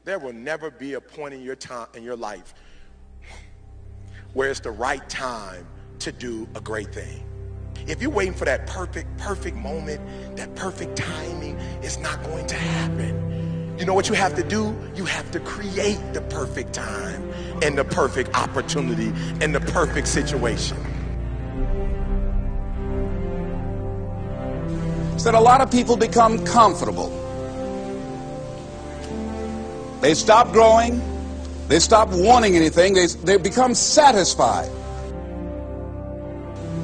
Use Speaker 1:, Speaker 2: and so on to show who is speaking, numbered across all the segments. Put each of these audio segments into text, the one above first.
Speaker 1: There will never be a point in your life where it's the right time to do a great thing. If you're waiting for that perfect moment, that perfect timing, it's not going to happen. You know what you have to do? You have to create the perfect time and the perfect opportunity and the perfect situation.
Speaker 2: So that a lot of people become comfortable. They stop growing. They stop wanting anything. They become satisfied.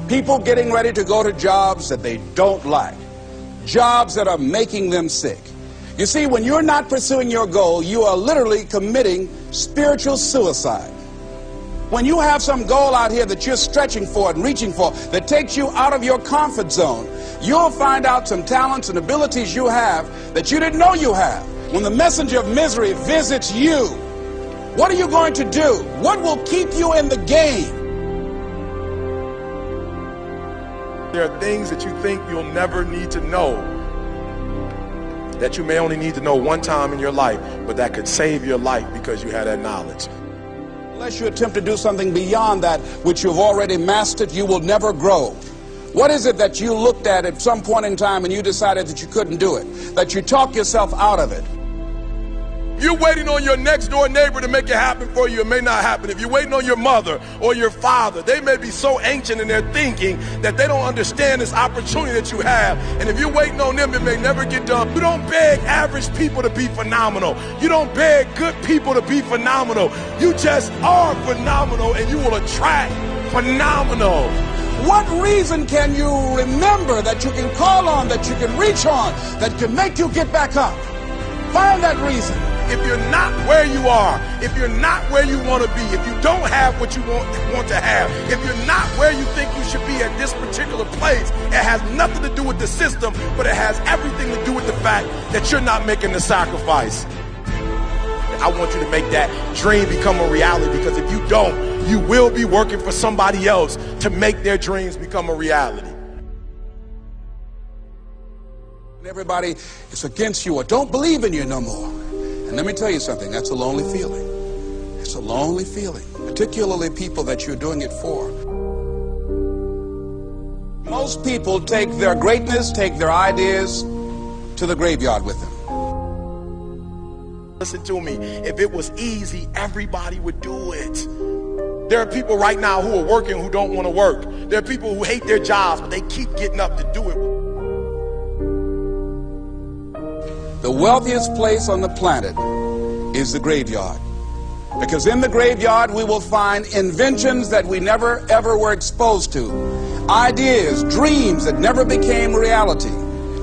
Speaker 2: People getting ready to go to jobs that they don't like. Jobs that are making them sick. You see, when you're not pursuing your goal, you are literally committing spiritual suicide. When you have some goal out here that you're stretching for and reaching for that takes you out of your comfort zone, you'll find out some talents and abilities you have that you didn't know you have. When the messenger of misery visits you, what are you going to do? What will keep you in the game?
Speaker 1: There are things that you think you'll never need to know, that you may only need to know one time in your life, but that could save your life because you had that knowledge.
Speaker 2: Unless you attempt to do something beyond that which you've already mastered, you will never grow. What is it that you looked at some point in time and you decided that you couldn't do it, that you talked yourself out of it?
Speaker 1: You're waiting on your next door neighbor to make it happen for you, it may not happen. If you're waiting on your mother or your father, they may be so ancient in their thinking that they don't understand this opportunity that you have. And if you're waiting on them, it may never get done. You don't beg average people to be phenomenal. You don't beg good people to be phenomenal. You just are phenomenal, and you will attract phenomenal.
Speaker 2: What reason can you remember that you can call on, that you can reach on, that can make you get back up? Find that reason.
Speaker 1: If you're not where you are, if you're not where you want to be, if you don't have what you want to have, if you're not where you think you should be at this particular place, it has nothing to do with the system, but it has everything to do with the fact that you're not making the sacrifice. I want you to make that dream become a reality, because if you don't, you will be working for somebody else to make their dreams become a reality.
Speaker 2: Everybody is against you or don't believe in you no more. And let me tell you something, that's a lonely feeling. It's a lonely feeling, particularly people that you're doing it for. Most people take their greatness, take their ideas to the graveyard with them.
Speaker 1: Listen to me, if it was easy, everybody would do it. There are people right now who are working who don't want to work. There are people who hate their jobs, but they keep getting up to do it.
Speaker 2: The wealthiest place on the planet is the graveyard. Because in the graveyard we will find inventions that we never ever were exposed to. Ideas, dreams that never became reality.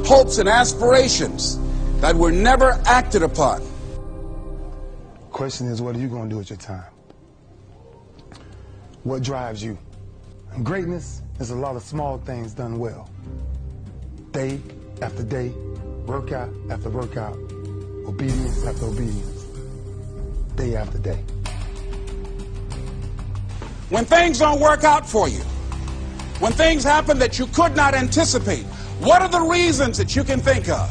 Speaker 2: Hopes and aspirations that were never acted upon.
Speaker 3: Question is, what are you going to do with your time? What drives you? And greatness is a lot of small things done well. Day after day, workout after workout, obedience after obedience, day after day.
Speaker 2: When things don't work out for you, when things happen that you could not anticipate, what are the reasons that you can think of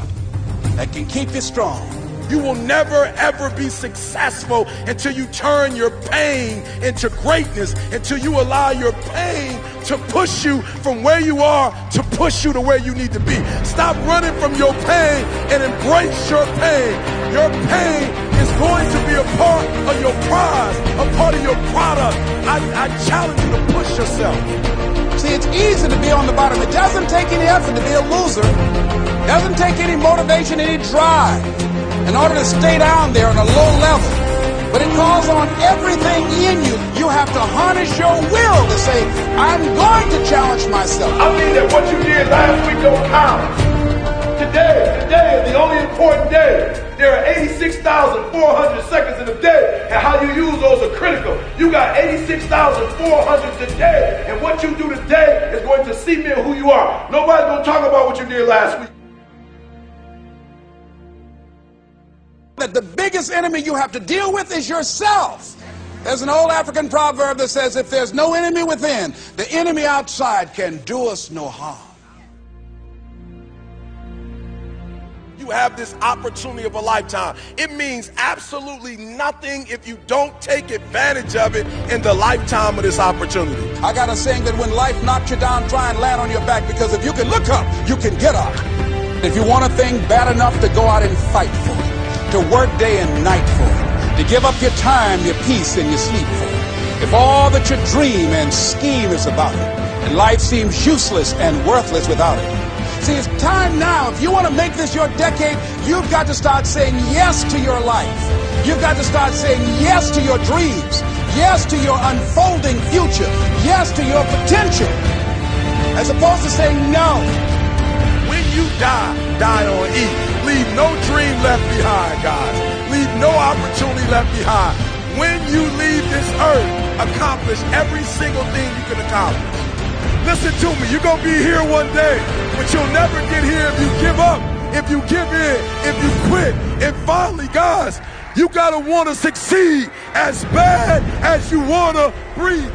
Speaker 2: that can keep you strong?
Speaker 1: You will never ever be successful until you turn your pain into greatness, until you allow your pain to push you from where you are to push you to where you need to be. Stop running from your pain and embrace your pain. Your pain is going to be a part of your prize, a part of your product. I challenge you to push yourself.
Speaker 2: See, it's easy to be on the bottom. It doesn't take any effort to be a loser. It doesn't take any motivation, any drive in order to stay down there on a low level. But it calls on everything in you. You have to harness your will to say, I'm going to challenge myself.
Speaker 1: I mean that what you did last week don't count. Today is the only important day. There are 86,400 seconds in a day, and how you use those are critical. You got 86,400 today, and what you do today is going to cement who you are. Nobody's going to talk about what you did last week.
Speaker 2: That the biggest enemy you have to deal with is yourself. There's an old African proverb that says, if there's no enemy within, the enemy outside can do us no harm.
Speaker 1: you have this opportunity of a lifetime. It means absolutely nothing if you don't take advantage of it in the lifetime of this opportunity.
Speaker 2: I got a saying that when life knocks you down, try and land on your back, because if you can look up, you can get up. If you want a thing bad enough, to go out and fight for it, to work day and night for it, to give up your time, your peace, and your sleep for it. If all that you dream and scheme is about it, and life seems useless and worthless without it. See, it's time now. If you want to make this your decade, you've got to start saying yes to your life. You've got to start saying yes to your dreams, yes to your unfolding future, yes to your potential, as opposed to saying no.
Speaker 1: When you die, die on E. Leave no dream left behind, guys. Leave no opportunity left behind. When you leave this earth, accomplish every single thing you can accomplish. Listen to me, you're going to be here one day, but you'll never get here if you give up, if you give in, if you quit. And finally, guys, you got to want to succeed as bad as you want to breathe.